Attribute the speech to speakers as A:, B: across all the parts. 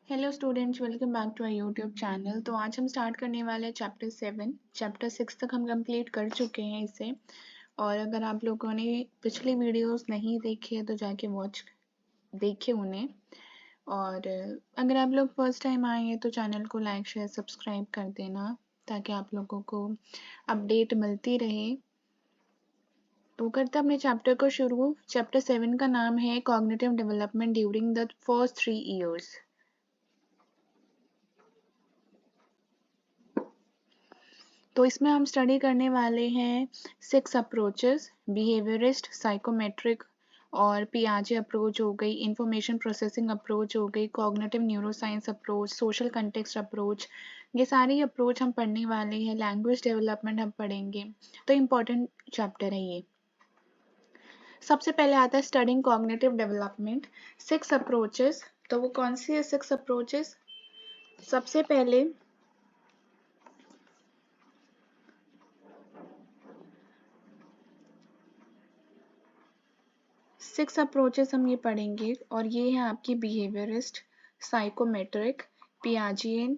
A: Hello students, welcome back to our YouTube channel. तो आज हम स्टार्ट करने वाले हैं चैप्टर 7। चैप्टर 6 तक हम कंप्लीट कर चुके हैं इसे। और अगर आप लोगों ने पिछली वीडियोस नहीं देखी है तो जाके वॉच देखे उन्हें। और अगर आप लोग फर्स्ट टाइम आए हैं तो चैनल को लाइक शेयर सब्सक्राइब कर देना ताकि आप लोगों को अपडेट मिलती रहे। तो करते हैं अपने चैप्टर को शुरू। चैप्टर 7 का नाम है cognitive development during the first 3 years. तो इसमें हम स्टडी करने वाले हैं 6 अप्रोचेस, बिहेवियरिस्ट, साइकोमेट्रिक और पियाजे अप्रोच हो गई, इंफॉर्मेशन प्रोसेसिंग अप्रोच हो गई, cognitive neuroscience approach, social context approach. ये सारी अप्रोच हम पढ़ने वाले हैं। लैंग्वेज डेवलपमेंट हम पढ़ेंगे। तो इम्पोर्टेंट चैप्टर है ये। सबसे पहले आता है स्टडिंग कॉग्निटिव डेवलपमेंट 6 अप्रोचेस। तो वो कौन सी है 6 अप्रोचेस? सबसे पहले 6 अप्रोचेस हम ये पढ़ेंगे और ये है आपकी बिहेवियरिस्ट, साइकोमेट्रिक, पियाजियन,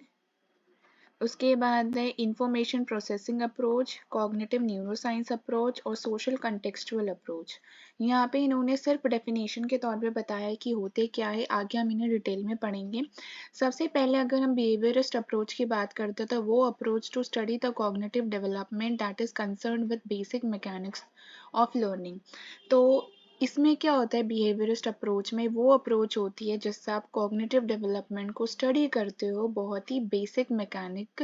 A: उसके बाद है information processing approach, cognitive neuroscience approach और सोशल कंटेक्सचुअल अप्रोच। यहाँ पे इन्होंने सिर्फ डेफिनेशन के तौर पे बताया है कि होते क्या है, आगे हम इन्हें डिटेल में पढ़ेंगे। सबसे पहले अगर हम बिहेवियरिस्ट अप्रोच की बात करते हैं तो वो approach to study the cognitive development that is concern with basic mechanics of learning. तो इसमें क्या होता है, बिहेवियरिस्ट अप्रोच में वो अप्रोच होती है जिससे आप कॉग्निटिव डेवलपमेंट को स्टडी करते हो बहुत ही बेसिक मैकेनिक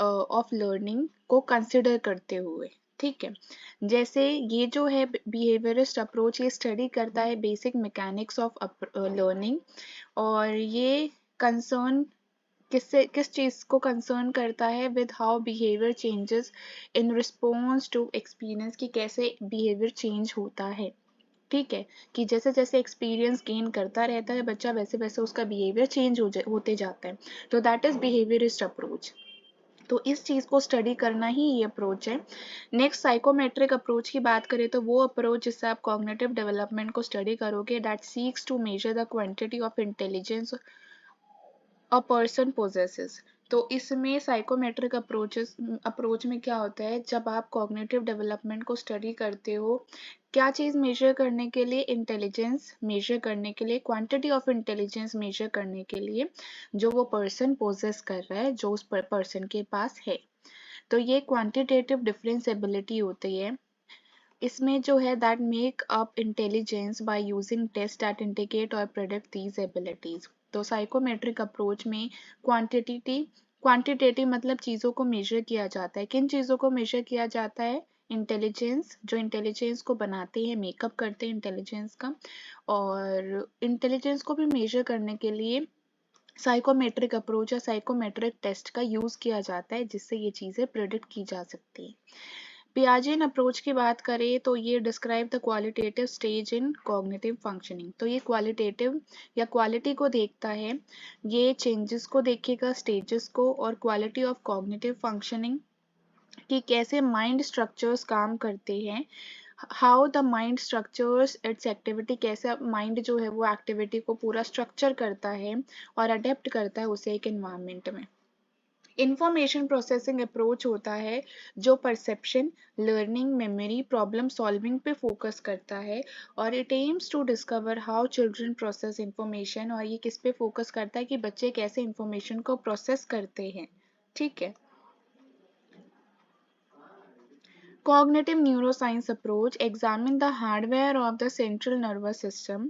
A: ऑफ लर्निंग को कंसिडर करते हुए। ठीक है, जैसे ये जो है बिहेवियरिस्ट अप्रोच, ये स्टडी करता है बेसिक मैकेनिक्स ऑफ लर्निंग। और ये कंसर्न किस चीज़ को कंसर्न करता है, with how behaviour changes in response to experience, कि कैसे बिहेवियर चेंज होता है। ठीक है, कि जैसे जैसे एक्सपीरियंस गेन करता रहता है बच्चा, वैसे वैसे उसका बिहेवियर चेंज होते जाता है। तो दैट इज बिहेवियरिस्ट अप्रोच। तो इस चीज़ को स्टडी करना ही ये अप्रोच है। नेक्स्ट साइकोमेट्रिक अप्रोच की बात करें तो वो अप्रोच जिससे आप कॉग्निटिव डेवलपमेंट को स्टडी करोगे, that seeks to measure the quantity of intelligence a person possesses. तो इसमें साइकोमेट्रिक अप्रोच में क्या होता है, जब आप कॉग्निटिव डेवलपमेंट को स्टडी करते हो, क्या चीज़ मेजर करने के लिए, इंटेलिजेंस मेजर करने के लिए, क्वांटिटी ऑफ इंटेलिजेंस मेजर करने के लिए जो वो पर्सन पोजेस कर रहा है, जो उस पर्सन के पास है। तो ये क्वांटिटेटिव डिफरेंस एबिलिटी होती है। इसमें जो है that make up intelligence by using test that indicate और प्रेडिक्ट दीज एबिलिटीज। तो साइकोमेट्रिक अप्रोच में क्वांटिटेटिव मतलब चीज़ों को मेजर किया जाता है। किन चीज़ों को मेजर किया जाता है? इंटेलिजेंस, जो इंटेलिजेंस को बनाते हैं, मेकअप करते हैं इंटेलिजेंस का। और इंटेलिजेंस को भी मेजर करने के लिए साइकोमेट्रिक अप्रोच या साइकोमेट्रिक टेस्ट का यूज़ किया जाता है, जिससे ये चीज़ें प्रेडिक्ट की जा सकती है। पियाजेन अप्रोच की बात करें तो ये describe the qualitative stage in cognitive functioning. तो ये क्वालिटेटिव या क्वालिटी को देखता है, ये चेंजेस को देखेगा, स्टेजेस को, और क्वालिटी ऑफ कॉग्निटिव फंक्शनिंग, कि कैसे माइंड स्ट्रक्चर्स काम करते हैं, how the mind structures it's activity, कैसे माइंड जो है वो एक्टिविटी को पूरा स्ट्रक्चर करता है और अडेप्ट करता है उसे एक एनवायरनमेंट में। इंफॉर्मेशन प्रोसेसिंग अप्रोच होता है जो perception, learning, memory, problem solving पे फोकस करता है। और it aims to discover how children process information, और ये किस पे फोकस करता है कि बच्चे कैसे इंफॉर्मेशन को प्रोसेस करते हैं। ठीक है। Cognitive neuroscience approach examine the hardware of the central nervous system.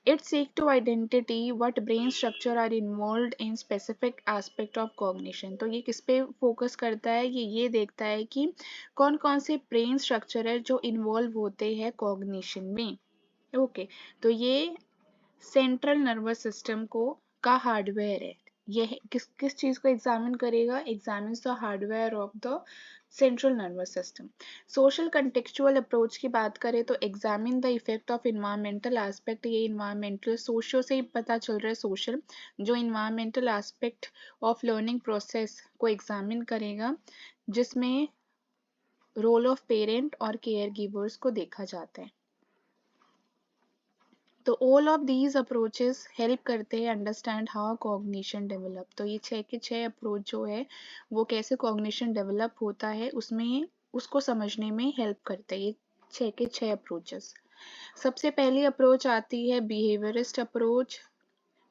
A: It seeks to identify what brain structure are involved in specific aspect of cognition. तो ये किस पे फोकस करता है, ये देखता है कि कौन कौन से ब्रेन स्ट्रक्चर है जो इन्वॉल्व होते हैं कॉग्निशन में। ओके, तो ये सेंट्रल नर्वस सिस्टम को का हार्डवेयर है। यह किस किस चीज को एग्जामिन करेगा, examines the hardware of the central nervous system. Social contextual approach की बात करें तो examine the effect of environmental aspect. ये इन्वायरमेंटल, सोशियो से ही पता चल रहा है, सोशल, जो environmental aspect of learning process को एग्जामिन करेगा, जिसमें रोल ऑफ पेरेंट और केयर गिवर्स को देखा जाता है। तो all of these approaches help करते हैं अंडरस्टैंड हाउ कॉग्निशन डेवलप। तो ये 6 के 6 अप्रोच जो है वो कैसे कॉग्निशन डेवलप होता है उसमें उसको समझने में हेल्प करते हैं ये 6 के 6 अप्रोचेस। सबसे पहली अप्रोच आती है बिहेवियरिस्ट अप्रोच,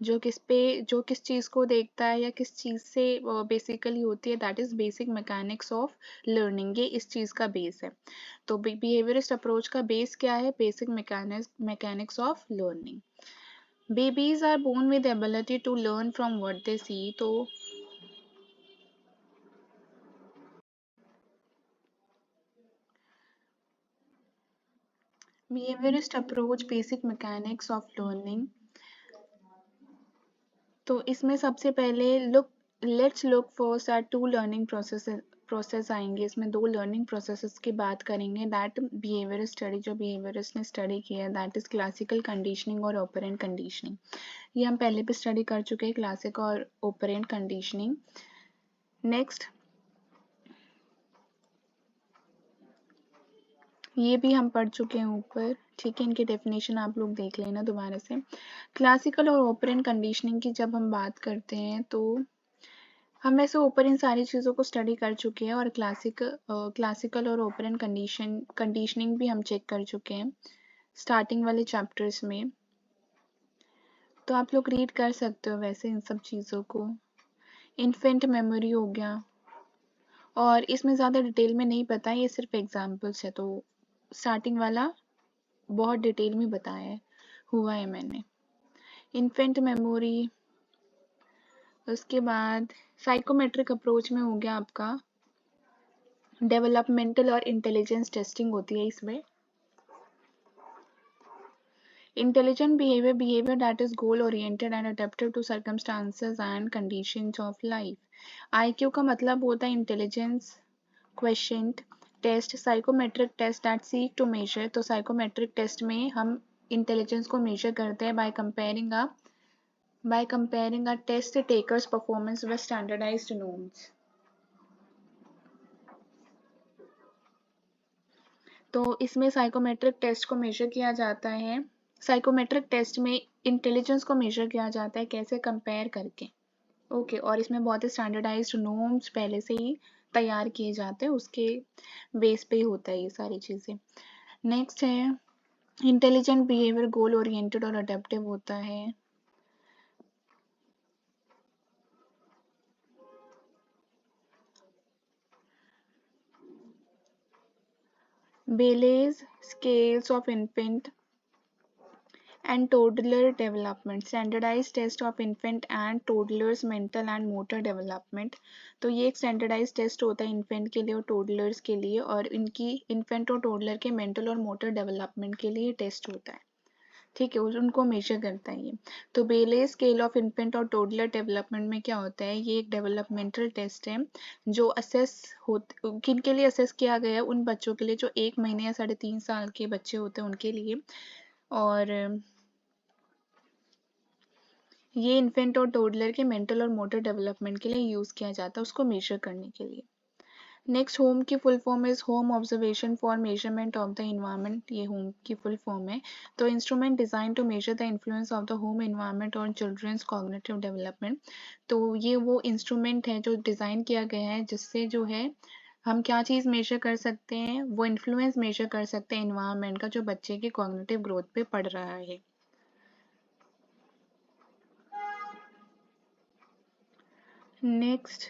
A: जो किस चीज़ को देखता है या किस चीज़ से बेसिकली होती है, that is basic mechanics of learning. ये इस चीज़ का बेस है। तो बिहेवियरिस्ट अप्रोच का बेस क्या है? Basic mechanics of learning. Babies are born with ability to learn from what they see. तो behaviourist approach basic mechanics of learning, तो इसमें सबसे पहले let's look first at two learning process आएंगे। इसमें 2 लर्निंग प्रोसेसेस की बात करेंगे दैट बिहेवियरिस्ट स्टडी, जो बिहेवियरिस्ट ने स्टडी किया है, दैट इज क्लासिकल कंडीशनिंग और ऑपरेंट कंडीशनिंग। ये हम पहले भी स्टडी कर चुके हैं, क्लासिक और ऑपरेंट कंडीशनिंग। नेक्स्ट ये भी हम पढ़ चुके हैं ऊपर, ठीक है। इनकी डेफिनेशन आप लोग देख लेना दोबारा से। क्लासिकल और ऑपरेंट कंडीशनिंग की जब हम बात करते हैं तो हम वैसे ऊपर इन सारी चीज़ों को स्टडी कर चुके हैं और क्लासिकल और ऑपरेंट कंडीशनिंग भी हम चेक कर चुके हैं स्टार्टिंग वाले चैप्टर्स में। तो आप लोग रीड कर सकते हो वैसे इन सब चीज़ों को। इन्फेंट मेमोरी हो गया, और इसमें ज़्यादा डिटेल में नहीं पता है, ये सिर्फ एग्जाम्पल्स है। तो स्टार्टिंग वाला बहुत डिटेल में बताया हुआ है मैंने। इन्फेंट मेमोरी, उसके बाद साइकोमेट्रिक अप्रोच में हो गया आपका डेवलपमेंटल और इंटेलिजेंस टेस्टिंग होती है इसमें। Intelligent behaviour that is goal oriented and adaptive to circumstances and conditions of life. IQ का मतलब होता है intelligence quotient test. Psychometric test that seek to measure, तो साइकोमेट्रिक टेस्ट में हम इंटेलिजेंस को मेजर करते हैं by comparing a test taker's performance with standardized norms। तो इसमें साइकोमेट्रिक टेस्ट को मेजर किया जाता है, साइकोमेट्रिक टेस्ट में इंटेलिजेंस को मेजर किया जाता है कैसे? कंपेयर करके। ओके, और इसमें बहुत ही स्टैंडर्डाइज्ड नॉर्म्स पहले से ही तैयार किए जाते हैं, उसके बेस पे ही होता है ये सारी चीज़ें। नेक्स्ट है इंटेलिजेंट बिहेवियर गोल ओरिएंटेड और अडेप्टिव होता है। Bayley's scales of infant and toddler development, standardized test of infant and toddlers mental and motor development। तो ये एक स्टैंडर्डाइज टेस्ट होता है इन्फेंट के लिए और टोडलर्स के लिए, और इनकी इन्फेंट और टोडलर के मेंटल और मोटर डेवलपमेंट के लिए टेस्ट होता है, ठीक है। उनको मेजर करता है ये। तो बेले स्केल ऑफ इन्फेंट और टोडलर डेवलपमेंट में क्या होता है? ये एक डेवलपमेंटल टेस्ट है जो किन के लिए असेस किया गया है? उन बच्चों के लिए जो 1 महीने या 3.5 साल के बच्चे होते हैं उनके लिए। और ये इन्फेंट और टोडलर के मेंटल और मोटर डेवलपमेंट के लिए यूज़ किया जाता है, उसको मेजर करने के लिए। नेक्स्ट होम की full form is home observation for measurement of the environment, ये होम की फुल फॉर्म है। तो instrument design to measure the influence of the home environment on children's cognitive development. तो ये वो इंस्ट्रूमेंट है जो डिज़ाइन किया गया है जिससे जो है हम क्या चीज़ मेजर कर सकते हैं? वो इन्फ्लुएंस मेजर कर सकते हैं इन्वायरमेंट का जो बच्चे के कॉग्निटिव ग्रोथ पे पड़ रहा है। Next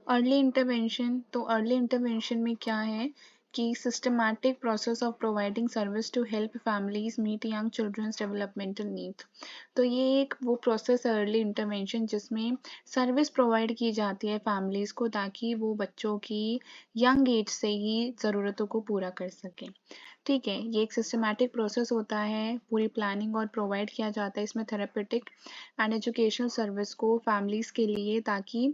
A: early intervention. तो अर्ली इंटरवेंशन में क्या है कि systematic process of providing service to help families meet young children's developmental needs. तो ये एक वो प्रोसेस है अर्ली इंटरवेंशन जिसमें सर्विस प्रोवाइड की जाती है फैमिलीज को ताकि वो बच्चों की यंग एज से ही ज़रूरतों को पूरा कर सकें, ठीक है। ये एक सिस्टमैटिक प्रोसेस होता है, पूरी प्लानिंग और प्रोवाइड किया जाता है इसमें थेरेपेटिक एंड एजुकेशनल सर्विस को फैमिलीज़ के लिए ताकि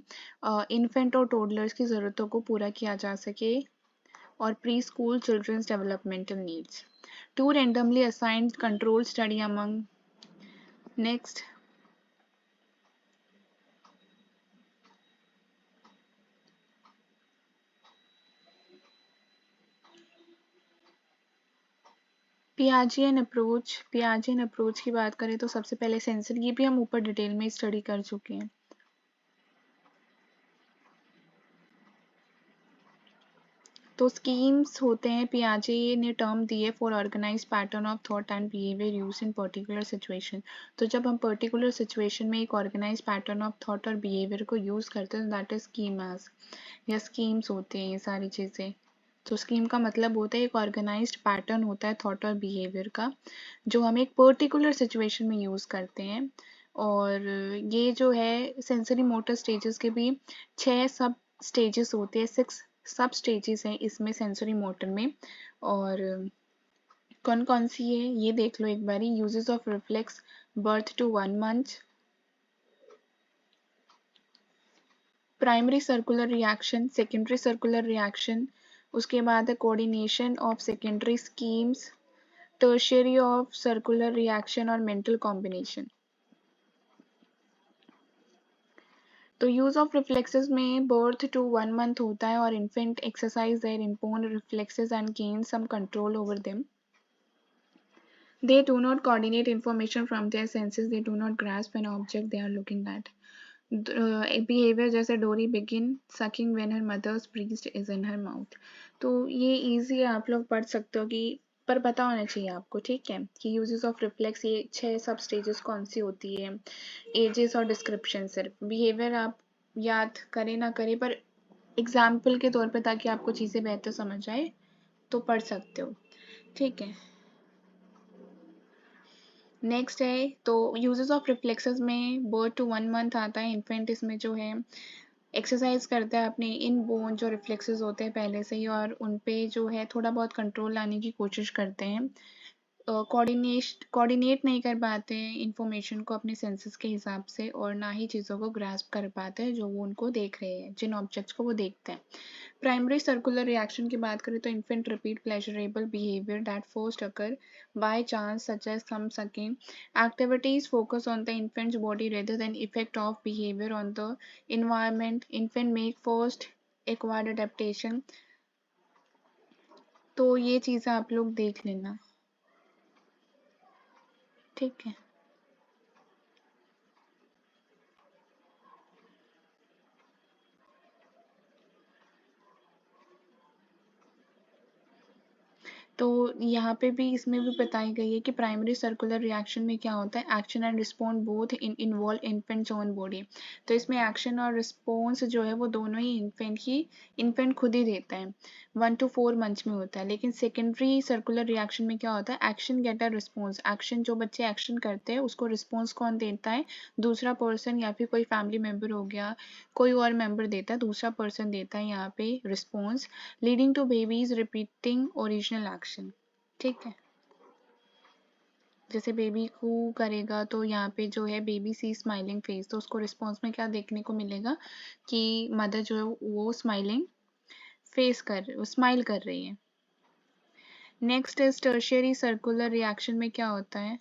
A: इन्फेंट और टोडलर्स की ज़रूरतों को पूरा किया जा सके, और preschool children's developmental needs. Two randomly assigned control study among. Next Piagetian approach की बात करें तो सबसे पहले सेंसर, ये भी हम ऊपर डिटेल में स्टडी कर चुके हैं। तो स्कीम्स होते हैं, पियाजे ने टर्म दिए for organise pattern of thought and behaviour use in particular situation. तो जब हम पर्टिकुलर सिचुएशन में एक ऑर्गेनाइज पैटर्न ऑफ थॉट और बिहेवियर को यूज करते हैं, दैट इज स्कीमास या स्कीम्स होते हैं ये सारी चीज़ें। तो स्कीम का मतलब होता है एक ऑर्गेनाइज्ड पैटर्न होता है थॉट और बिहेवियर का, जो हम एक पर्टिकुलर सिचुएशन में यूज़ करते हैं। और ये जो है सेंसरी मोटर स्टेजेस के भी 6 सब स्टेजेस होते हैं, 6 सब स्टेजेस हैं इसमें सेंसरी मोटर में। और कौन कौन सी है ये देख लो एक बारी। Uses of reflex, birth to 1 month, primary circular reaction, secondary circular reaction, उसके बाद है coordination of secondary schemes, tertiary of circular reaction और मेंटल कॉम्बिनेशन। तो यूज ऑफ रिफ्लेक्सेस में बर्थ टू 1 मंथ होता है और infant exercise their inborn reflexes and gain some control over them. They do not coordinate information from their senses. They do not grasp an object they are looking at. Behavior जैसे Dorri begin sucking when her mother's breast is in her mouth. तो ये easy है, आप लोग पढ़ सकते हो कि पर पता होना चाहिए आपको, ठीक है, कि यूजेस ऑफ रिफ्लेक्स ये 6 सब स्टेजेस कौन सी होती है, एजेस और डिस्क्रिप्शन। सिर्फ बिहेवियर आप याद करें ना करें, पर एग्जाम्पल के तौर पे ताकि आपको चीज़ें बेहतर समझ आए तो पढ़ सकते हो, ठीक है। नेक्स्ट है तो यूजेस ऑफ रिफ्लेक्सेस में बर्थ टू 1 मंथ आता है। इन्फेंट इसमें जो है एक्सरसाइज करता है अपने इन बोन जो रिफ्लेक्सेस होते हैं पहले से ही, और उन पे जो है थोड़ा बहुत कंट्रोल लाने की कोशिश करते हैं। कोऑर्डिनेट नहीं कर पाते हैं इंफॉर्मेशन को अपने सेंसेस के हिसाब से, और ना ही चीज़ों को ग्रास्प कर पाते हैं जो वो उनको देख रहे हैं, जिन ऑब्जेक्ट्स को वो देखते हैं। प्राइमरी सर्कुलर रिएक्शन की बात करें तो infant repeat pleasurable behaviour that first occur by chance such as thumb sucking activities focus on the infant's body rather than effect of behaviour on the environment. Infant make first acquired adaptation। तो ये चीज़ें आप लोग देख लेना, ठीक है। तो यहाँ पे भी इसमें भी बताई गई है कि प्राइमरी सर्कुलर रिएक्शन में क्या होता है, action and response both involve infants own body. तो इसमें एक्शन और रिस्पॉन्स जो है वो दोनों ही इन्फेंट खुद ही देता है। 1 to 4 मंथ्स में होता है। लेकिन सेकेंडरी सर्कुलर रिएक्शन में क्या होता है, action get a response. Action जो बच्चे एक्शन करते हैं उसको रिस्पॉन्स कौन देता है, दूसरा पर्सन या फिर कोई फैमिली मेम्बर हो गया, कोई और मेम्बर देता है, दूसरा पर्सन देता है यहाँ पे response, leading to babies repeating original action, ठीक है। जैसे बेबी को करेगा तो यहाँ पे जो है बेबी सी स्माइलिंग फेस, तो उसको रिस्पॉन्स में क्या देखने को मिलेगा कि मदर जो है वो स्माइलिंग फेस स्माइल कर रही है। Next is tertiary circular reaction में क्या होता है,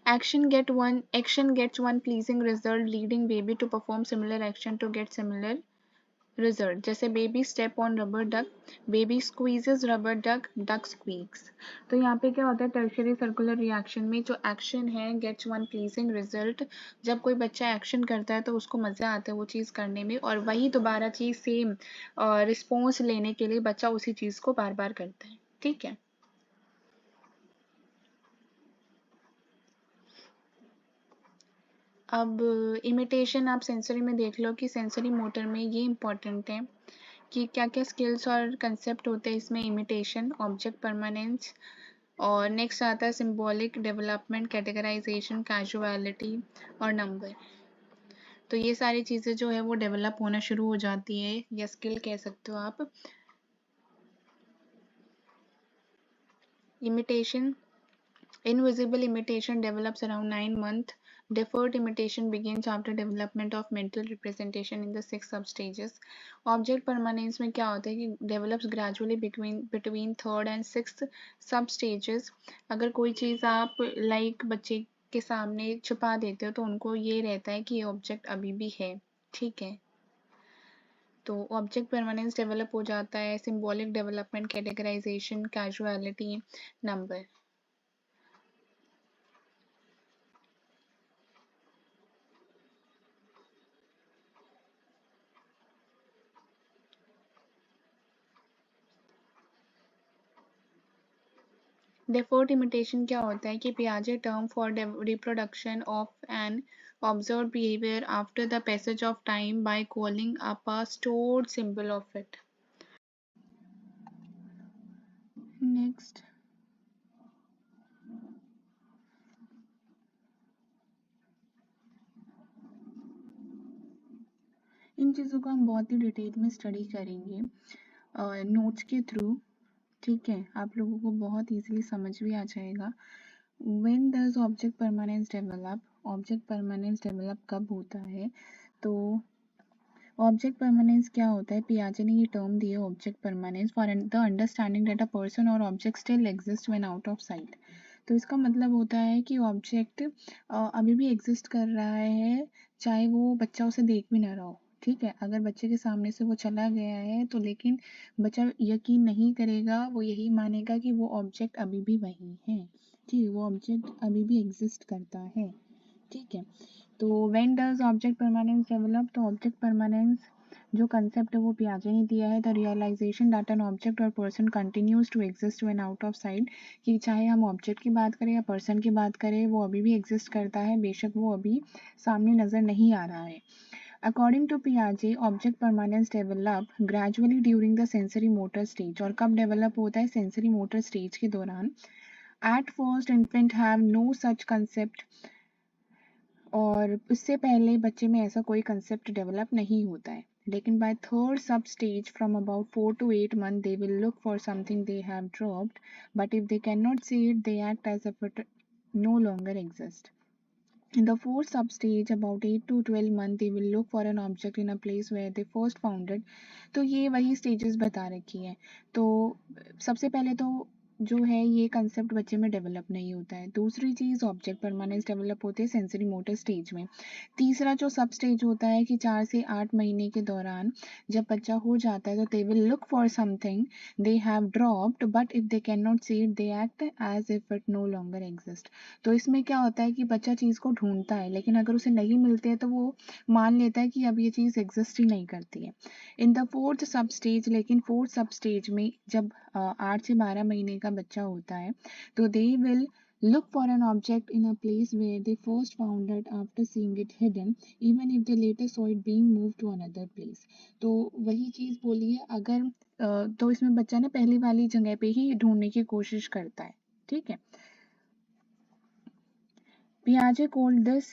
A: action gets one pleasing result leading baby to perform similar action to get similar result। जैसे baby step on rubber duck, baby squeezes rubber duck, duck squeaks. तो यहाँ पे क्या होता है, टर्शियरी सर्कुलर रिएक्शन में जो एक्शन है गेट्स वन प्लीजिंग रिजल्ट। जब कोई बच्चा एक्शन करता है तो उसको मज़ा आता है वो चीज़ करने में, और वही दोबारा चीज़ सेम रिस्पॉन्स लेने के लिए बच्चा उसी चीज़ को बार बार करता है, ठीक है। अब इमिटेशन आप सेंसरी में देख लो कि सेंसरी मोटर में ये इम्पॉर्टेंट है कि क्या क्या स्किल्स और कंसेप्ट होते हैं इसमें। इमिटेशन, ऑब्जेक्ट परमानेंस, और नेक्स्ट आता है सिंबॉलिक डेवलपमेंट, कैटेगराइजेशन, कैजुअलिटी और नंबर। तो ये सारी चीज़ें जो है वो डेवलप होना शुरू हो जाती है, या स्किल कह सकते हो आप। Imitation, invisible imitation develops around 9 months. Deferred imitation begins after development of mental representation in the 6 substages. Object permanence में क्या होता है कि develops gradually between third and sixth substages। अगर कोई चीज़ आप बच्चे के सामने छुपा देते हो तो उनको ये रहता है कि ये ऑब्जेक्ट अभी भी है, ठीक है। तो ऑब्जेक्ट परमानेंस डेवलप हो जाता है, symbolic development, categorization, causality, number. Deferred imitation क्या होता है कि पियाजे term for reproduction of an observe behaviour after the passage of time by calling up a stored symbol of it. Next, इन चीज़ों को हम बहुत ही डिटेल में स्टडी करेंगे नोट्स के थ्रू। ठीक है, आप लोगों को बहुत इजीली समझ भी आ जाएगा। When does object permanence develop? Object permanence develop कब होता है? तो ऑब्जेक्ट परमानेंस क्या होता है? पियाजे ने ये टर्म दी है object permanence for the understanding that a person और object still exist when out of sight. तो इसका मतलब होता है कि ऑब्जेक्ट अभी भी एग्जिस्ट कर रहा है, चाहे वो बच्चा उसे देख भी ना रहा हो। ठीक है, अगर बच्चे के सामने से वो चला गया है तो लेकिन बच्चा यकीन नहीं करेगा, वो यही मानेगा कि वो ऑब्जेक्ट अभी भी वही है। ठीक है, वो ऑब्जेक्ट अभी भी एग्जिस्ट करता है। ठीक है, तो when does object permanence develop? तो ऑब्जेक्ट परमानेंस जो कंसेप्ट है वो पियाजे ने दिया है, the realization that an object और person continues to exist when out of sight. कि चाहे हम ऑब्जेक्ट की बात करें या पर्सन की बात करें, वो अभी भी एग्जिस्ट करता है, बेशक वो अभी सामने नजर नहीं आ रहा है। अकॉर्डिंग टू पियाजे, object permanence develop gradually during the sensory motor stage. और कब डेवलप होता है? सेंसरी मोटर स्टेज के दौरान। At first infant have no such concept, और उससे पहले बच्चे में ऐसा कोई कंसेप्ट डेवलप नहीं होता है। लेकिन by third sub stage from about 4 to 8 months they will look for something they have dropped, but if they can not see it they act as if it no longer exist. In the fourth substage, about 8 to 12 months, they will look for an object in a place where they first found it. तो ये वही stages बता रखी है। तो सबसे पहले तो जो है ये कंसेप्ट बच्चे में डेवलप नहीं होता है। दूसरी चीज़, ऑब्जेक्ट परमानेंस डेवलप होते हैं सेंसरी मोटर स्टेज में। तीसरा जो सब स्टेज होता है कि 4 से 8 महीने के दौरान जब बच्चा हो जाता है तो they will look for something they have dropped, but if they can not see it they act as if it no longer exist. तो इसमें क्या होता है कि बच्चा चीज़ को ढूंढता है, लेकिन अगर उसे नहीं मिलती है तो वो मान लेता है कि अब ये चीज़ एग्जिस्ट ही नहीं करती है। इन द फोर्थ सब स्टेज, लेकिन फोर्थ सब स्टेज में जब 8 से 12 महीने का बच्चा होता है तो they will look for an object in a place where they first found it after seeing it hidden, even if they later saw it being moved to another place। तो वही चीज़ बोली है, अगर तो इसमें बच्चा ना पहली वाली जगह पे ही ढूंढने की कोशिश करता है। ठीक है, पियाजे called this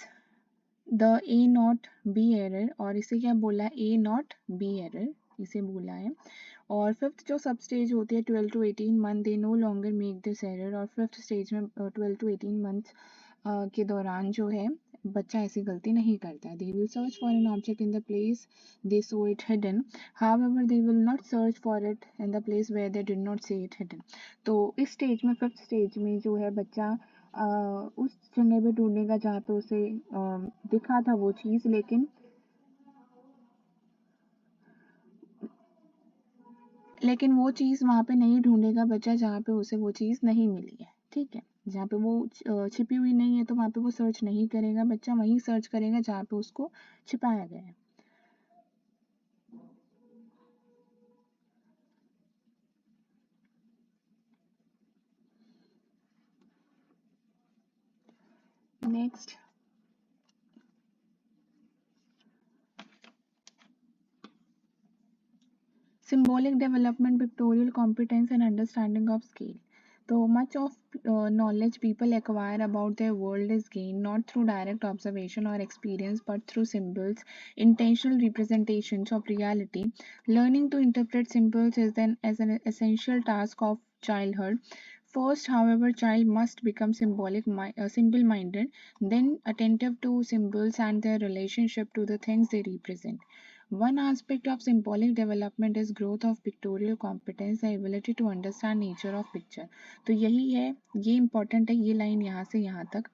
A: the A not be error, और इसे क्या बोला है? ए नॉट बी एरर इसे बोला है। और फिफ्थ जो सब स्टेज होती है 12 to 18 month, they know longer make this error. और फिफ्थ स्टेज में 12 to 18 मंथ के दौरान जो है बच्चा ऐसी गलती नहीं करता है। They will search for an object in the place they saw it hidden, however they will not search for it in the place where they did not see it hidden. तो इस स्टेज में, fifth stage में जो है बच्चा उस जगह पे ढूंढेगा जहाँ पे उसे दिखा था वो चीज़, लेकिन वो चीज़ वहाँ पे नहीं ढूंढेगा बच्चा जहाँ पे उसे वो चीज़ नहीं मिली है। ठीक है, जहाँ पे वो छिपी हुई नहीं है तो वहाँ पे वो सर्च नहीं करेगा बच्चा, वहीं सर्च करेगा जहाँ पे उसको छिपाया गया है। Next, symbolic development, pictorial competence and understanding of scale. So much of knowledge people acquire about their world is gained not through direct observation or experience but through symbols, intentional representations of reality. Learning to interpret symbols is then as an essential task of childhood. First, however, child must become symbol minded, then attentive to symbols and their relationship to the things they represent. One aspect of symbolic development is growth of pictorial competence, the ability to understand nature of picture. तो यही है, ये important है, ये line यहाँ से यहाँ तक।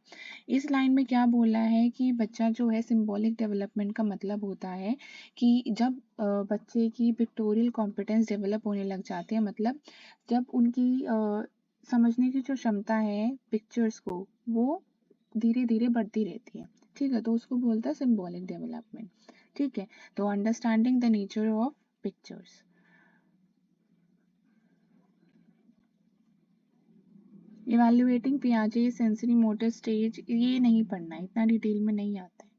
A: इस लाइन में क्या बोला है कि बच्चा जो है सिंबॉलिक डेवलपमेंट का मतलब होता है कि जब बच्चे की पिक्टोरियल कॉम्पिटेंस डेवलप होने लग जाती है, मतलब जब उनकी समझने की जो क्षमता है पिक्चर्स को वो धीरे धीरे बढ़ती रहती है, ठीक है, तो उसको बोलता है सिंबॉलिक डेवलपमेंट। ठीक है, तो understanding the nature of pictures. Evaluating पियाजे सेंसरी मोटर स्टेज, ये नहीं पढ़ना है, इतना डिटेल में नहीं आता है।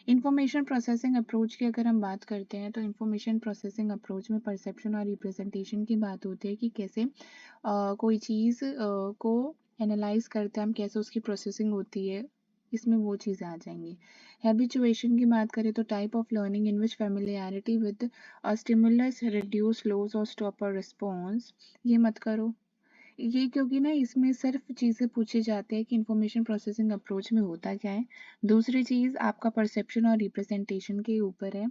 A: इंफॉर्मेशन प्रोसेसिंग अप्रोच की अगर हम बात करते हैं तो इंफॉर्मेशन प्रोसेसिंग अप्रोच में परसेप्शन और रिप्रेजेंटेशन की बात होती है कि कैसे कोई चीज़ को एनालाइज करते हैं हम, कैसे उसकी प्रोसेसिंग होती है, इसमें वो चीज़ें आ जाएंगी। हैबिचुएशन की बात करें तो type of learning in which familiarity with a stimulus reduce slows और स्टॉप अ रिस्पॉन्स, ये मत करो ये, क्योंकि ना इसमें सिर्फ चीज़ें पूछे जाते हैं कि इंफॉर्मेशन प्रोसेसिंग अप्रोच में होता क्या है। दूसरी चीज़ आपका परसेप्शन और रिप्रेजेंटेशन के ऊपर है,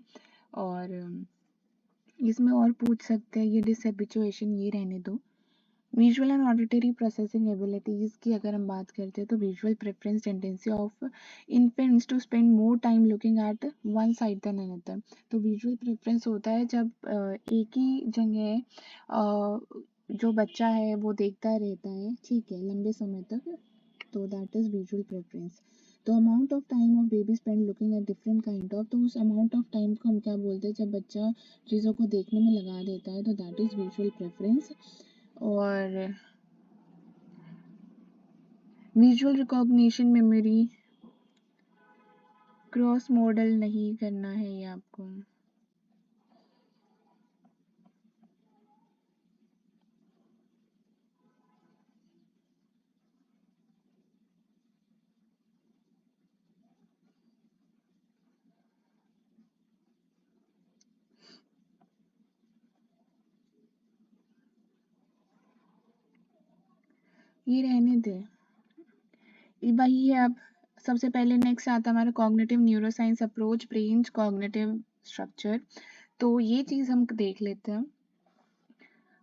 A: और इसमें और पूछ सकते हैं, ये डिसहैबिचुएशन ये रहने दो। Visual and auditory processing abilities की अगर हम बात करते हैं तो visual preference tendency of infants to spend more time looking at one side than another. तो विजुअल प्रेफरेंस होता है जब एक ही जगह जो बच्चा है वो देखता रहता है, ठीक है, लंबे समय तक, तो दैट इज विजुअल प्रेफरेंस। तो amount of time of baby spend looking at different kind of, तो उस अमाउंट ऑफ टाइम को हम क्या बोलते हैं, जब बच्चा चीज़ों को देखने में लगा देता है, तो दैट इज विजुअल प्रेफरेंस। और visual recognition memory cross model नहीं करना है ये आपको। ये रहने दे, वही है। अब सबसे पहले नेक्स्ट आता है हमारा cognitive neuroscience approach, brain cognitive structure. तो ये चीज़ हम देख लेते हैं।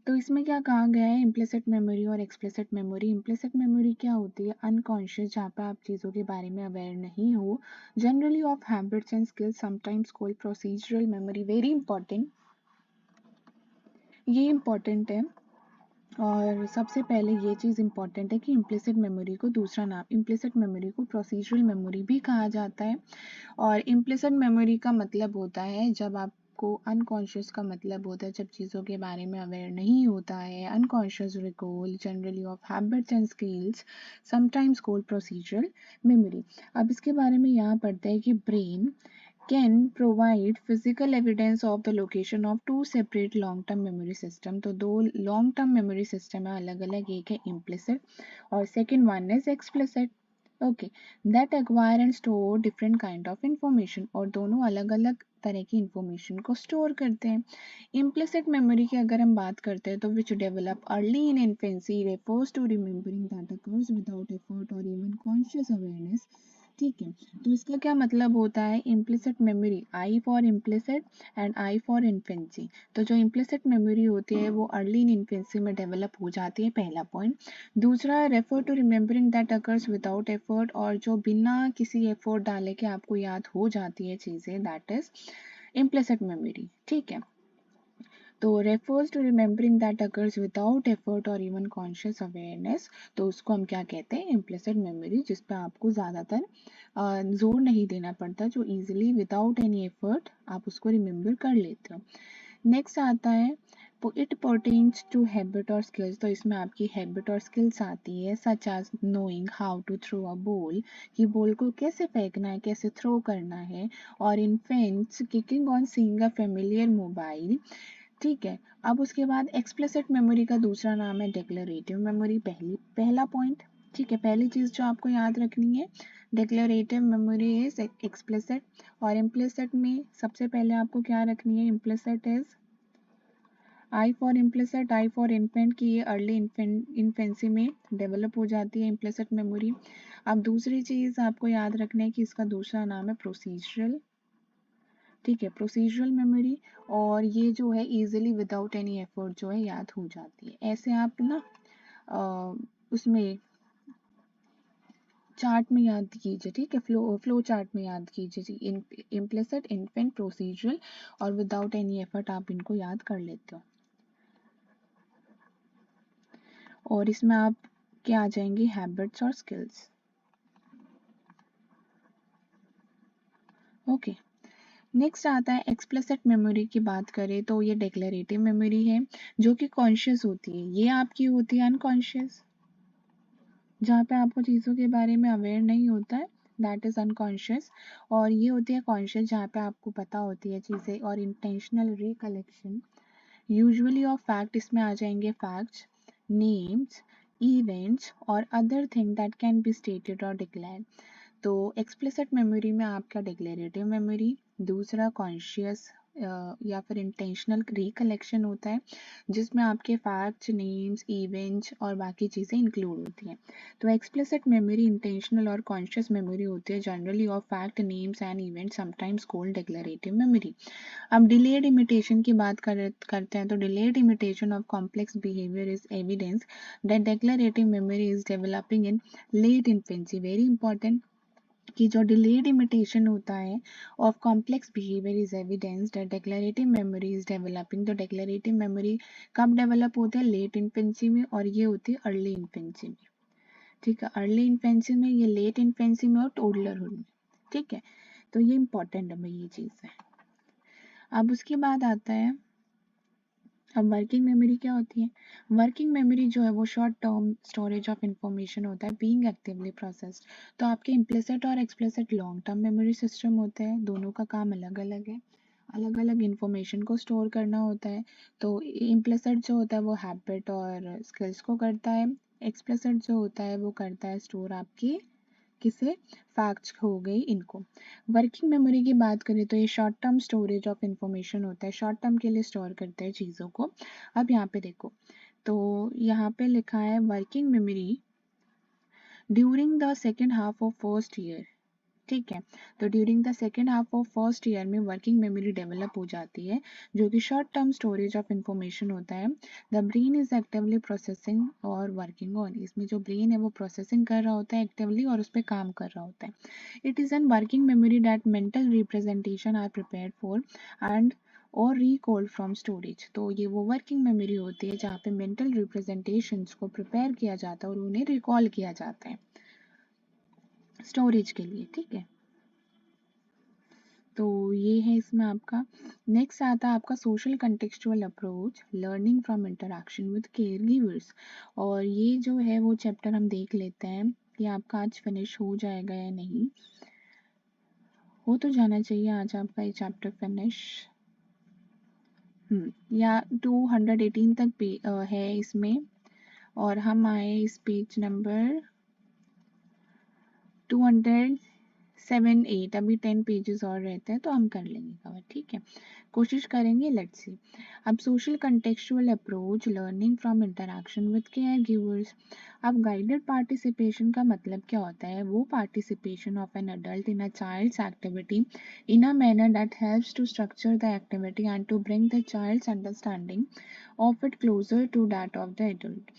A: तो इसमें क्या कहा गया है, इम्प्लिसिट मेमोरी और एक्सप्लिसिट मेमोरी। इम्प्लिसिट मेमोरी क्या होती है, अनकॉन्शियस, जहाँ पे आप चीज़ों के बारे में अवेयर नहीं हो, generally of habits and skills, sometimes called procedural memory. Very important, ये इंपॉर्टेंट है। और सबसे पहले ये चीज़ इम्पॉर्टेंट है कि इम्प्लिसिट मेमोरी को दूसरा नाम, इम्प्लिसिट मेमोरी को प्रोसीजरल मेमोरी भी कहा जाता है। और इम्प्लिसिट मेमोरी का मतलब होता है जब आपको, अनकॉन्शियस का मतलब होता है जब चीज़ों के बारे में अवेयर नहीं होता है। Unconscious recall generally of habits and skills, sometimes called procedural memory. अब इसके बारे में यहाँ पढ़ते हैं कि brain can provide physical evidence of the location of two separate long term memory system। तो दो long term memory system है अलग अलग, एक है implicit और second one is explicit। Okay, that acquire and store different kind of information, और दोनों अलग अलग तरह की इंफॉर्मेशन को स्टोर करते हैं। इम्प्लिसिट मेमोरी की अगर हम बात करते हैं तो which develop early in infancy refers to remembering that occurs without effort और इवन कॉन्शियस अवेयरनेस। ठीक है, तो इसका क्या मतलब होता है, implicit memory, I for implicit and I for infancy. तो जो इम्प्लिसिट मेमोरी होती है वो अर्ली इन इन्फेंसी में डेवलप हो जाती है, पहला पॉइंट। दूसरा, refer to remembering that occurs without effort, और जो बिना किसी एफर्ट डाले के आपको याद हो जाती है चीज़ें, दैट इज इम्प्लिसिट मेमोरी। ठीक है, तो refers to remembering that occurs without effort और इवन कॉन्शियस अवेयरनेस, तो उसको हम क्या कहते हैं, इम्प्लिसिट मेमोरी, जिस पे आपको ज़्यादातर जोर नहीं देना पड़ता, जो इजीली विदाउट एनी एफर्ट आप उसको रिमेम्बर कर लेते हो। नेक्स्ट आता है इट परटेन्स टू हैबिट और स्किल्स। तो इसमें आपकी हैबिट और स्किल्स आती है, such as knowing how to throw a ball, कि बॉल को कैसे फेंकना है, कैसे थ्रो करना है। और infants kicking on seeing a familiar mobile. ठीक है, अब उसके बाद एक्सप्लिसिट मेमोरी का दूसरा नाम है डिक्लेरेटिव मेमोरी, पहला पॉइंट। ठीक है, पहली चीज़ जो आपको याद रखनी है, डिक्लेरेटिव मेमोरी इज एक्सप्लिसिट। और इम्प्लिसिट में सबसे पहले आपको क्या रखनी है, implicit is I for implicit, I for infant, की ये अर्ली इन्फेंसी में डेवलप हो जाती है इम्प्लिसिट मेमोरी। अब दूसरी चीज़ आपको याद रखना है कि इसका दूसरा नाम है प्रोसीजरल ठीक है, प्रोसीजरल मेमोरी, और ये जो है इजीली विदाउट एनी एफर्ट जो है याद हो जाती है। ऐसे आप ना उसमें चार्ट में याद कीजिए, ठीक है, फ्लो चार्ट में याद कीजिए, इम्प्लिसिट, इन्फेंट, प्रोसीजरल, और विदाउट एनी एफर्ट आप इनको याद कर लेते हो। और इसमें आप क्या आ जाएंगे, हैबिट्स और स्किल्स। ओके, नेक्स्ट आता है एक्सप्लिसिट मेमोरी की बात करें तो ये डिक्लेरेटिव मेमोरी है जो कि कॉन्शियस होती है। ये आपकी होती है अनकॉन्शियस, जहाँ पे आपको चीज़ों के बारे में अवेयर नहीं होता है, दैट इज़ अनकॉन्शियस। और ये होती है कॉन्शियस, जहाँ पे आपको पता होती है चीज़ें। और intentional recollection usually of fact, इसमें आ जाएंगे फैक्ट्स, नेम्स, इवेंट्स और other thing that can be stated और डिक्लेयर्ड। तो एक्सप्लिसिट मेमोरी में आपका डिक्लेरेटिव मेमोरी, दूसरा कॉन्शियस या फिर इंटेंशनल रिकलेक्शन होता है, जिसमें आपके फैक्ट्स, नेम्स, इवेंट्स और बाकी चीज़ें इंक्लूड होती हैं। तो एक्सप्लिसिट मेमोरी इंटेंशनल और कॉन्शियस मेमोरी होती है, generally of fact, names and events, sometimes called declarative memory. अब डिलेड इमिटेशन की बात करते हैं तो delayed imitation of complex behaviour is evidence that declarative memory is developing in late infancy. Very important कि जो डिलेड इमिटेशन होता है of complex behaviour is evidence that declarative memory is developing. तो डिक्लेरेटिव मेमोरी कब develop होते हैं, late infancy में, और ये होती है अर्ली इन्फेंसी में। ठीक है, अर्ली इन्फेंसी में, ये लेट इन्फेंसी में और टोडलरहुड में। ठीक है, तो ये इंपॉर्टेंट है भाई, ये चीज़ है। अब उसके बाद आता है, अब वर्किंग मेमोरी क्या होती है। वर्किंग मेमोरी जो है वो short term storage of information होता है, बीइंग एक्टिवली प्रोसेस्ड। तो आपके इम्प्लिसिट और explicit long term memory system होते हैं, दोनों का काम अलग अलग है, अलग अलग इंफॉर्मेशन को स्टोर करना होता है। तो इम्प्लिसिट जो होता है वो हैबिट और स्किल्स को करता है, एक्सप्लिसिट जो होता है वो करता है स्टोर आपकी किसे, फैक्ट्स हो गई इनको। वर्किंग मेमोरी की बात करें तो ये short term storage of information होता है, शॉर्ट टर्म के लिए स्टोर करते हैं चीज़ों को। अब यहाँ पे देखो, तो यहाँ पे लिखा है working memory during the second half of first year. ठीक है, तो during the second half of first year में वर्किंग मेमोरी डेवलप हो जाती है, जो कि short term storage of information होता है। The brain is actively processing और वर्किंग ऑन, इसमें जो ब्रेन है वो प्रोसेसिंग कर रहा होता है एक्टिवली और उस पर काम कर रहा होता है। It is an working memory that mental representation are prepared for and और रिकॉल्ड फ्रॉम स्टोरेज। तो ये वो वर्किंग मेमोरी होती है जहाँ पे मेंटल रिप्रेजेंटेशंस को प्रिपेयर किया जाता है और उन्हें रिकॉल किया जाता है स्टोरेज के लिए। ठीक है, तो ये है इसमें आपका। नेक्स्ट आता है आपका social contextual approach, learning from interaction with care givers. और ये जो है वो चैप्टर हम देख लेते हैं कि आपका आज फिनिश हो जाएगा या नहीं। हो तो जाना चाहिए आज आपका ये चैप्टर फिनिश। या 218 तक है इसमें, और हम आए इस पेज नंबर 207-8, अभी 10 पेजेस और रहते हैं तो हम कर लेंगे कवर। ठीक है, कोशिश करेंगे, लेट्स सी। अब social contextual approach, learning from interaction with care givers. अब गाइडेड पार्टिसिपेशन का मतलब क्या होता है, वो participation of an adult in a child's activity in a manner that helps to structure the activity and to bring the child's understanding of it closer to that of the adult.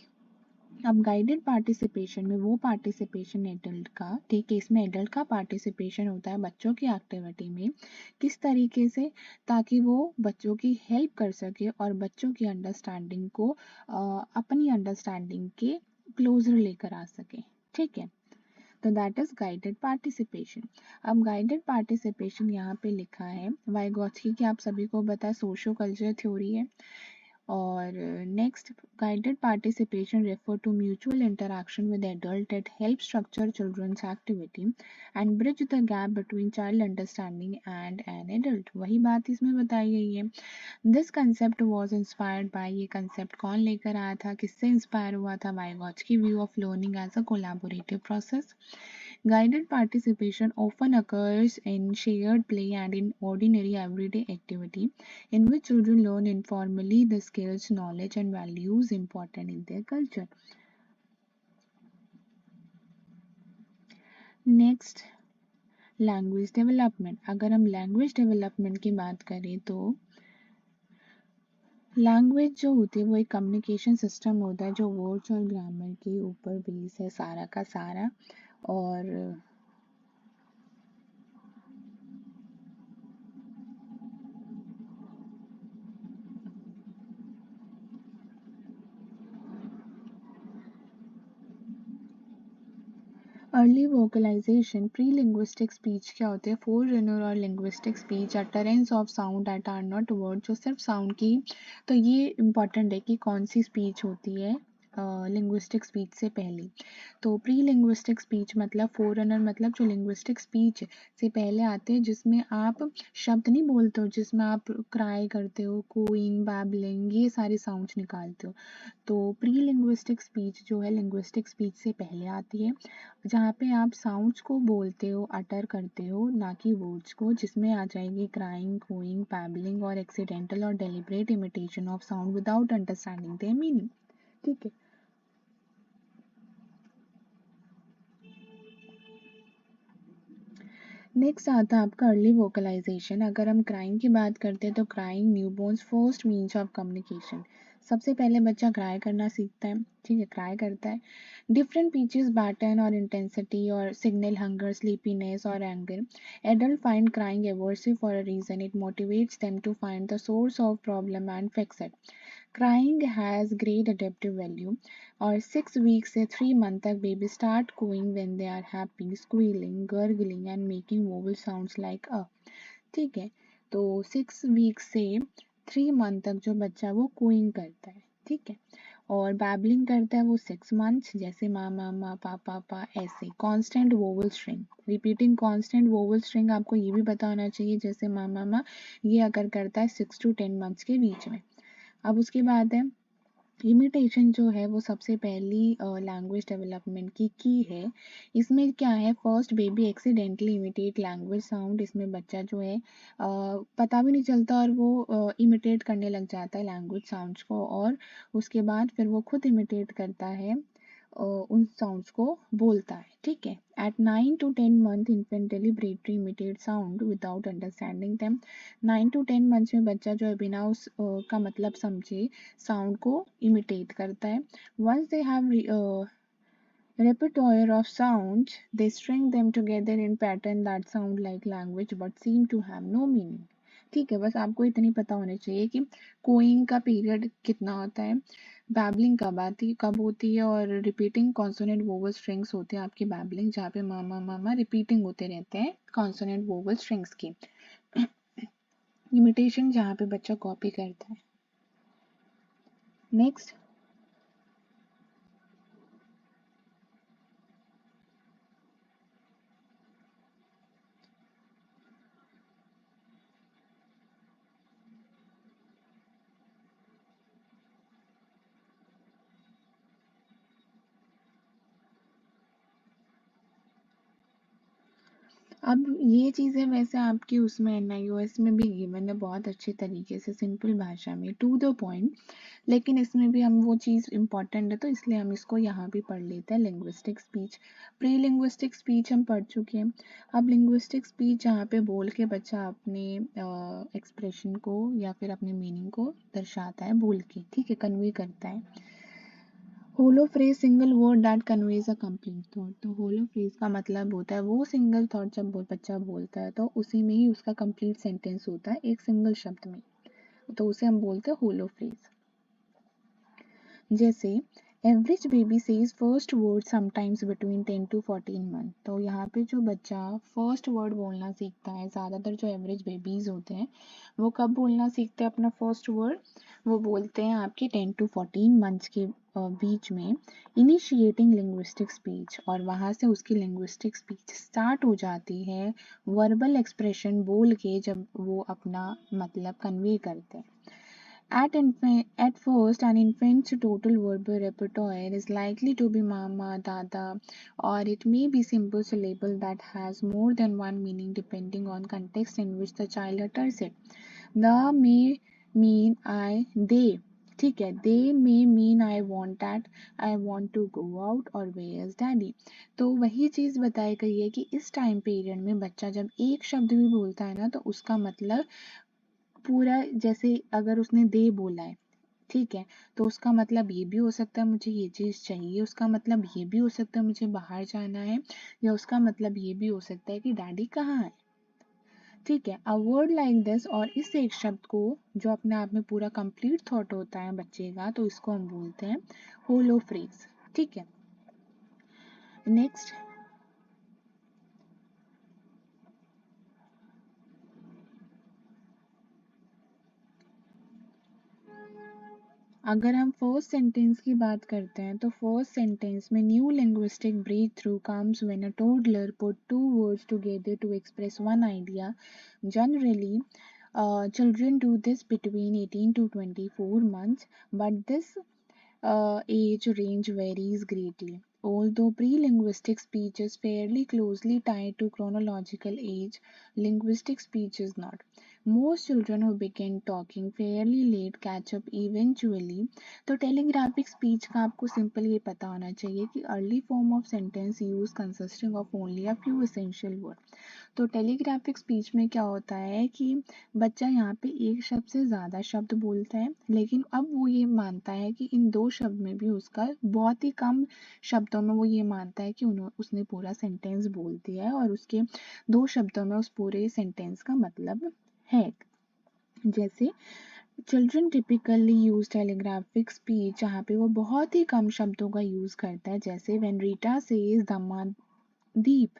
A: अब guided participation में वो participation adult का, ठीक है, इसमें adult का participation होता है बच्चों की एक्टिविटी में, किस तरीके से, ताकि वो बच्चों की हेल्प कर सके और बच्चों की अंडरस्टैंडिंग को अपनी अंडरस्टैंडिंग के क्लोजर लेकर आ सके। ठीक है, तो दैट इज गाइडेड पार्टिसिपेशन। अब गाइडेड पार्टिसिपेशन यहाँ पे लिखा है वाइगोत्स्की की, आप सभी को पता है सोशो कल्चर थ्योरी है। और next, guided participation refer to mutual interaction with adult that help structure children's activity and bridge the gap between child understanding and an adult। वही बात इसमें बताई गई है। This concept was inspired by, ये concept कौन लेकर आया था, किससे इंस्पायर हुआ था, Vygotsky view of learning as a collaborative process. Guided participation often occurs in shared play and in ordinary everyday activity in which children learn informally the skills, knowledge, and values important in their culture. Next, language development. अगर हम language development की बात करें तो language जो होती है वो एक कम्युनिकेशन सिस्टम होता है जो वर्ड्स और ग्रामर के ऊपर बेस है सारा का सारा। और early vocalisation prelinguistic speech क्या होते हैं? फोररनर और linguistic speech utterance of sound that are not word, जो सिर्फ साउंड की। तो ये इम्पॉर्टेंट है कि कौन सी स्पीच होती है लिंग्विस्टिक स्पीच से पहले। तो प्री लिंग्विस्टिक स्पीच मतलब फोररनर मतलब जो लिंग्विस्टिक स्पीच से पहले आते हैं जिसमें आप शब्द नहीं बोलते हो, जिसमें आप क्राई करते हो, कोइंग, बैबलिंग, ये सारे साउंड्स निकालते हो। तो प्री लिंग्विस्टिक स्पीच जो है लिंग्विस्टिक स्पीच से पहले आती है, जहाँ पे आप साउंड्स को बोलते हो, अटर करते हो, ना कि वर्ड्स को, जिसमें आ जाएगी क्राइंग, कोइंग, पैबलिंग और एक्सीडेंटल और deliberate imitation of sound without understanding their meaning. ठीक है। नेक्स्ट आता है आपका अर्ली वोकलाइजेशन। अगर हम क्राइंग की बात करते हैं तो crying newborn's first means of communication. सबसे पहले बच्चा क्राई करना सीखता है, ठीक है, क्राई करता है। डिफरेंट पिचेस, पैटर्न और इंटेंसिटी और सिग्नल हंगर, स्लीपीनेस और anger. Adult find crying aversive for a reason, it motivates them to find the source of problem and fix it. Crying has great adaptive value. और 6 weeks से 3 month तक baby start cooing when they are happy, squealing, gurgling and making vowel sounds like a। ठीक है। तो 6 weeks से 3 month तक जो बच्चा वो cooing करता है, ठीक है। और babbling करता है वो 6 months, जैसे मा मा मा पा पा पा ऐसे। constant vowel string, repeating constant vowel string आपको ये भी पता होना चाहिए, जैसे मा मा मा, ये अगर करता है 6 to 10 months के बीच में। अब उसके बाद है इमिटेशन, जो है वो सबसे पहली लैंग्वेज डेवलपमेंट की है। इसमें क्या है, first baby accidentally imitate language sound. इसमें बच्चा जो है पता भी नहीं चलता और वो इमिटेट करने लग जाता है लैंग्वेज साउंड्स को, और उसके बाद फिर वो खुद इमिटेट करता है, उन साउंड्स को बोलता है, ठीक है। At 9 to 10 month infant deliberately imitate sound without understanding them. 9 to 10 months में बच्चा जो है बिना उस का मतलब समझे साउंड को इमिटेट करता है। Once they have repertoire of sounds, they string them together in pattern that sound like language but seem to have no meaning। ठीक है, बस आपको इतनी पता होनी चाहिए कि कोइंग का पीरियड कितना होता है, बैबलिंग कब होती है, और रिपीटिंग कॉन्सोनेंट वोवल स्ट्रिंग्स होते हैं आपकी बैबलिंग, जहाँ पे मामा मामा रिपीटिंग होते रहते हैं कॉन्सोनेंट वोवल स्ट्रिंग्स की। इमिटेशन जहाँ पे बच्चा कॉपी करता है। नेक्स्ट, अब ये चीज़ें वैसे आपकी उसमें NIOS में भी गिवन है बहुत अच्छे तरीके से, सिंपल भाषा में, टू द पॉइंट। लेकिन इसमें भी हम वो चीज़ इम्पॉर्टेंट है तो इसलिए हम इसको यहाँ भी पढ़ लेते हैं। Linguistic speech, pre linguistic speech हम पढ़ चुके हैं। अब लिंग्विस्टिक स्पीच जहाँ पे बोल के बच्चा अपने एक्सप्रेशन को या फिर अपने मीनिंग को दर्शाता है, बोल के, ठीक है, कन्वे करता है। Holophrase, single word that conveys a complete thought. तो होलो फ्रेज का मतलब होता है वो सिंगल थॉट जब बच्चा बोलता है तो उसी में ही उसका कंप्लीट सेंटेंस होता है, एक सिंगल शब्द में, तो उसे हम बोलते हैं होलो फ्रेज। जैसे average baby says first word sometimes between 10 to 14 month. तो यहाँ पे जो बच्चा फर्स्ट वर्ड बोलना सीखता है, ज़्यादातर जो एवरेज बेबीज होते हैं वो कब बोलना सीखते हैं अपना फर्स्ट वर्ड? वो बोलते हैं आपके 10 to 14 मंथ्स के बीच में, इनिशिएटिंग लिंग्विस्टिक स्पीच, और वहाँ से उसकी लिंग्विस्टिक स्पीच स्टार्ट हो जाती है वर्बल एक्सप्रेशन बोल के, जब वो अपना मतलब कन्वे करते हैं। At first, an infant's total verbal repertoire is likely to be mama, dada, or it may be simple syllable that has more than one meaning depending on context in which the child utters it. The may mean I, they. ठीक है, they may mean I want that, I want to go out और where is daddy. तो वही चीज़ बताई गई है कि इस टाइम पीरियड में बच्चा जब एक शब्द भी बोलता है ना तो उसका मतलब पूरा, जैसे अगर उसने दे बोला है, ठीक है, तो उसका मतलब ये भी हो सकता है मुझे ये चीज़ चाहिए, उसका मतलब ये भी हो सकता है मुझे बाहर जाना है, या उसका मतलब ये भी हो सकता है कि डैडी कहाँ है। ठीक है, अ वर्ड लाइक दिस, और इस एक शब्द को जो अपने आप में पूरा कंप्लीट थॉट होता है बच्चे का, तो इसको हम बोलते हैं होलो फ्रेज। ठीक है, नेक्स्ट, अगर हम फर्स्ट सेंटेंस की बात करते हैं तो फर्स्ट सेंटेंस में new linguistic breakthrough comes when a toddler put two words together to express one idea. Generally children do this between 18 to 24 months, but this age range varies greatly. Although pre-linguistic speech is fairly closely tied to chronological age, linguistic speech is not. Most children who begin talking fairly late catch up eventually. तो telegraphic speech का आपको simple ये पता होना चाहिए कि early form of sentence use consisting of only a few essential word. तो telegraphic speech में क्या होता है कि बच्चा यहाँ पे एक शब्द से ज़्यादा शब्द बोलता है, लेकिन अब वो ये मानता है कि इन दो शब्द में भी उसका बहुत ही कम शब्दों में वो ये मानता है कि उसने पूरा सेंटेंस बोल दिया है और उसके दो शब्दों में उस पूरे सेंटेंस का मतलब है। जैसे children typically use telegraphic speech, जहाँ पे वो बहुत ही कम शब्दों का यूज करता है, जैसे when Rita says deep,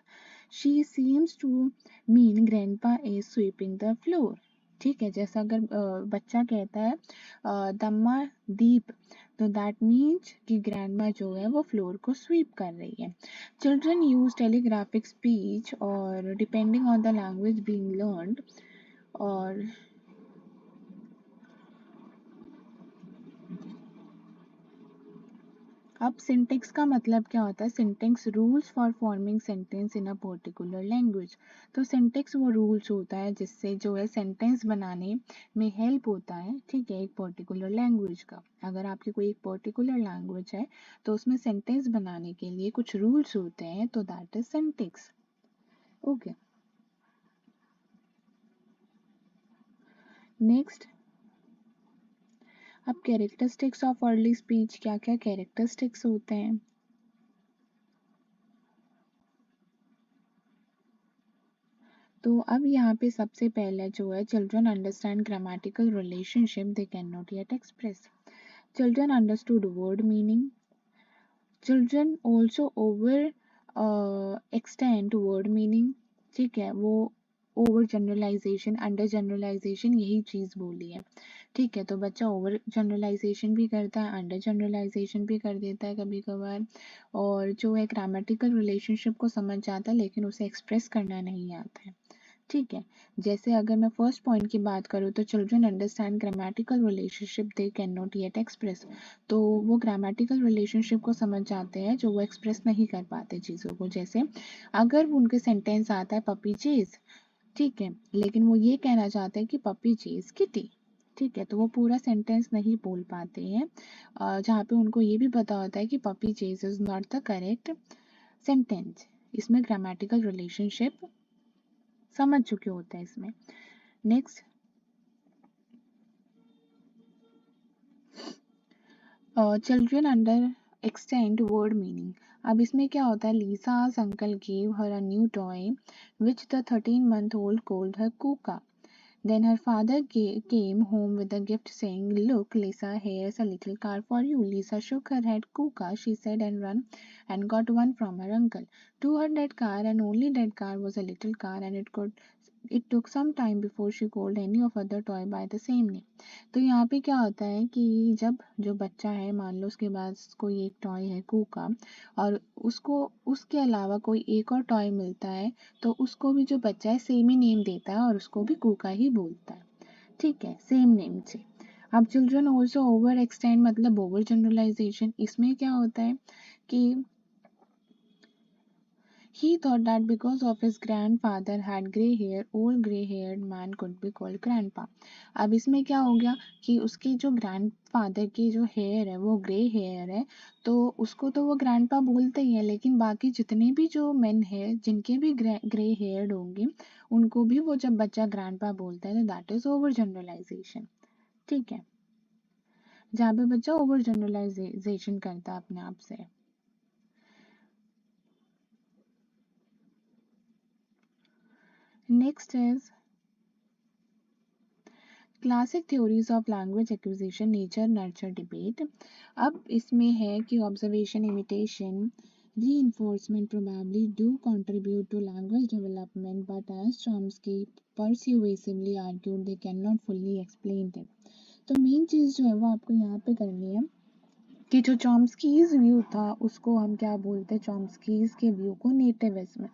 A: she seems to mean grandpa is sweeping the floor. ठीक है, जैसा अगर बच्चा कहता है दम्मा दीप, तो दैट मीन्स कि ग्रैंडमा जो है वो फ्लोर को स्वीप कर रही है। चिल्ड्रन यूज टेलीग्राफिक स्पीच और depending on the language being learned, और अब सिंटेक्स का मतलब क्या होता है? Syntax rules for forming sentence in a particular language. तो सिंटेक्स वो रूल्स होता है जिससे जो है सेंटेंस बनाने में हेल्प होता है, ठीक है, एक पर्टिकुलर लैंग्वेज का। अगर आपकी कोई एक पर्टिकुलर लैंग्वेज है तो उसमें सेंटेंस बनाने के लिए कुछ रूल्स होते हैं, तो that is syntax. Okay, next, अब कैरेक्टरिस्टिक्स ऑफ अर्ली स्पीच, क्या क्या कैरेक्टरिस्टिक्स होते हैं? तो अब यहाँ पे सबसे पहले जो है, children understand grammatical relationship they can not yet express. Children understood word meaning. Children also over extend word meaning. ठीक है, वो ओवर जनरलाइजेशन, अंडर जनरलाइजेशन, यही चीज़ बोली है। ठीक है, तो बच्चा ओवर जनरलाइजेशन भी करता है, अंडर जनरलाइजेशन भी कर देता है कभी कभार, और जो है ग्रामेटिकल रिलेशनशिप को समझ जाता है लेकिन उसे एक्सप्रेस करना नहीं आता है। ठीक है, जैसे अगर मैं फर्स्ट पॉइंट की बात करूँ तो children understand grammatical relationship they can not yet express. तो वो ग्रामेटिकल रिलेशनशिप को समझ जाते हैं जो वो एक्सप्रेस नहीं कर पाते चीज़ों को। जैसे अगर उनके सेंटेंस आता है पपी चेज, ठीक है, लेकिन वो ये कहना चाहते हैं कि पपी चेज किटी, ठीक है, तो वो पूरा सेंटेंस नहीं बोल पाते हैं, जहाँ पे उनको ये भी पता होता है कि puppy chase is not the correct sentence. इसमें ग्रामेटिकल रिलेशनशिप समझ चुके होते हैं इसमें। Next, children under extend word meaning. अब इसमें क्या होता है? लीसा's uncle gave her a new toy which the 13-month-old called her Kuka. Then her father came home with a gift saying, "Look, Lisa, here's a little car for you." Lisa shook her head. "Kuka," she said, and ran and got one from her uncle. To her, that car, and only that car, was a little car, and it took some time before she called any of other toy by the same name. तो यहाँ पे क्या होता है कि जब जो बच्चा है, मान लो उसके पास कोई एक टॉय है कूका, और उसको उसके अलावा कोई एक और टॉय मिलता है, तो उसको भी जो बच्चा है सेम ही नेम देता है और उसको भी कूका ही बोलता है। ठीक है, सेम नेम से। अब चिल्ड्रन ऑल्सो ओवर एक्सटेंड मतलब ओवर जनरलाइजेशन। इसमें क्या होता है कि He thought that because of his grandfather had gray hair, old gray-haired man could be called grandpa. अब इसमें क्या हो गया कि उसके जो ग्रैंडफादर की जो हेयर है वो ग्रे हेयर है, तो उसको तो वो ग्रैंडपा बोलते ही है, लेकिन बाकी जितने भी जो मेन है जिनके भी ग्रे हेयर्ड होंगे उनको भी वो जब बच्चा ग्रैंडपा बोलता है तो दैट इज ओवर जनरलाइजेशन। ठीक है, जहाँ पे बच्चा ओवर जनरलाइजेशन करता है अपने आप से। Next is classic theories of language acquisition, nature nurture debate. अब इसमें है कि observation, imitation, reinforcement probably do contribute to language development, but as Chomsky persuasively argued, they cannot fully explain it। तो मेन चीज़ जो है वो आपको यहाँ पे करनी है कि जो चॉम्स्कीज व्यू था उसको हम क्या बोलते हैं, चॉम्स्कीज के व्यू को नेटिविज्म।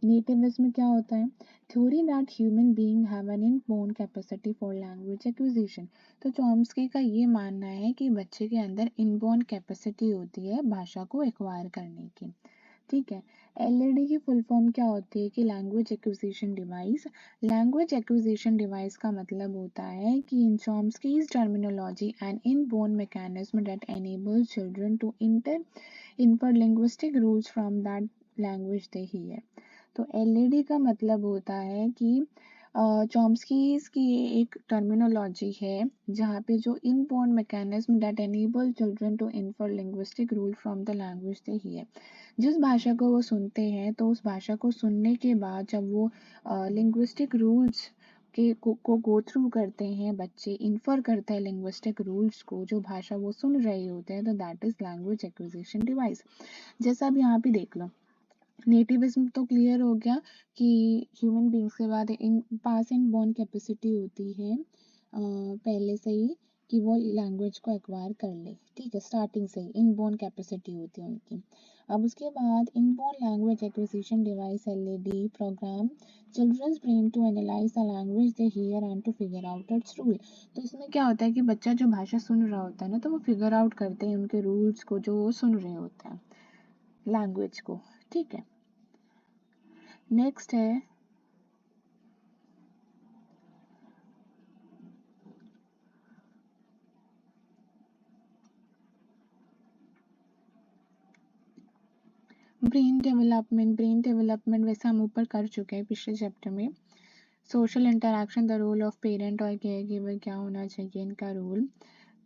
A: नेटिविज्म क्या होता है? Theory that human being have an inborn capacity for language acquisition. तो चॉम्स्की का ये मानना है कि बच्चे के अंदर इनबोर्न कैपेसिटी होती है भाषा को एक्वायर करने की। ठीक है, एलईडी की फुल फॉर्म क्या होती है कि language acquisition device. Language acquisition device का मतलब होता है कि in Chomsky's terminology and inborn mechanism that enables children to infer linguistic rules from that language they hear। तो एलईडी का मतलब होता है कि चॉम्स्कीज की एक टर्मिनोलॉजी है जहाँ पे जो inborn mechanism that enable children to infer linguistic rule from the language they hear. जिस भाषा को वो सुनते हैं तो उस भाषा को सुनने के बाद जब वो लिंग्विस्टिक रूल्स को गो थ्रू करते हैं, बच्चे इन्फर करते हैं लिंग्विस्टिक रूल्स को जो भाषा वो सुन रहे होते हैं, तो that is language acquisition device. जैसा अब यहाँ पे देख लो, नेटिविज्म तो क्लियर हो गया कि ह्यूमन बींग्स के बाद इन पास इन बोर्न कैपेसिटी होती है पहले से ही कि वो लैंग्वेज को एक्वायर कर ले। ठीक है, स्टार्टिंग से ही इन बोर्न कैपेसिटी होती है उनकी। अब उसके बाद inborn language acquisition device LED program children's brain to analyse the language they hear and to figure out its rule. तो इसमें क्या होता है कि बच्चा जो भाषा सुन रहा होता है ना, तो वो फिगर आउट करते हैं उनके रूल्स को जो वो सुन रहे होते हैं लैंग्वेज को। ठीक है, नेक्स्ट है ब्रेन डेवलपमेंट। ब्रेन डेवलपमेंट वैसे हम ऊपर कर चुके हैं पिछले चैप्टर में। Social interaction, the role of parent और केयर गिवर, क्या होना चाहिए इनका रोल।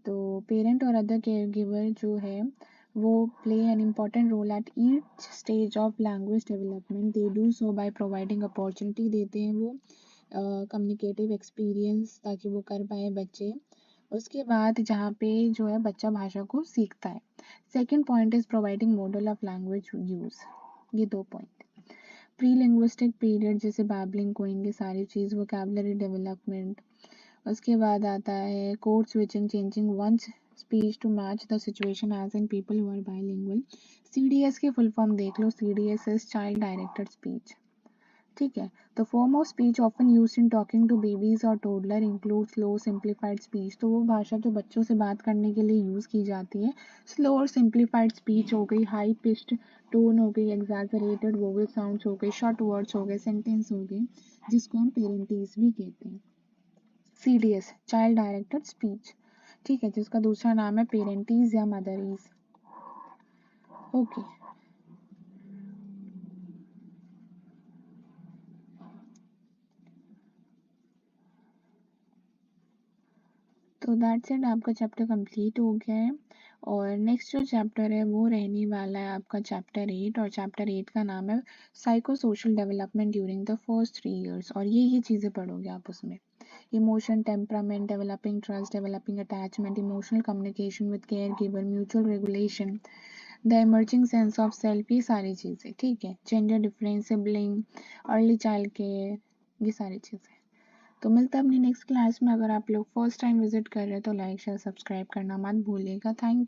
A: तो पेरेंट और अदर केयर गिवर जो है वो play an important role at each stage of language development. They do so by providing opportunity, देते हैं वो कम्युनिकेटिव एक्सपीरियंस ताकि वो कर पाए बच्चे। उसके बाद जहाँ पे जो है बच्चा भाषा को सीखता है। Second point is providing model of language use. ये 2 पॉइंट। प्री लिंग्विस्टिक पीरियड जैसे बैबलिंग, कोइंग, ये सारी चीज़, वोकैबुलरी डेवलपमेंट। उसके बाद आता है code switching, changing one's speech to match the situation as in people who are bilingual. CDS की फुल फॉर्म देख लो, CDS is child directed speech. ठीक है, तो form of speech often used in talking to babies और toddler include slow simplified speech. तो वो भाषा जो बच्चों से बात करने के लिए यूज़ की जाती है, स्लो और सिंप्लीफाइड स्पीच हो गई, हाई पिच्ड टोन हो गई, एग्जैजरेटेड वोवल साउंड्स हो गए, शॉर्ट वर्ड्स हो गए, सेंटेंस हो गए, जिसको हम पेरेंटीज भी कहते हैं। CDS child directed speech. ठीक है, जिसका दूसरा नाम है पेरेंटीज या मदरीज। ओके, तो दैट्स इट, आपका चैप्टर कंप्लीट हो गया है। और नेक्स्ट जो चैप्टर है वो रहने वाला है आपका चैप्टर 8, और चैप्टर 8 का नाम है psycho social development during the first 3 years। और ये चीज़ें पढ़ोगे आप उसमें। Emotion, temperament, developing trust, developing attachment, emotional communication with care giver, mutual regulation, the emerging sense of self, ये सारी चीज़ें। ठीक है, gender difference, sibling, early child care, ये सारी चीज़ें। तो मिलता है अपनी नेक्स्ट क्लास में। अगर आप लोग फर्स्ट टाइम विजिट कर रहे हैं तो लाइक शेयर सब्सक्राइब करना मत भूलिएगा। थैंक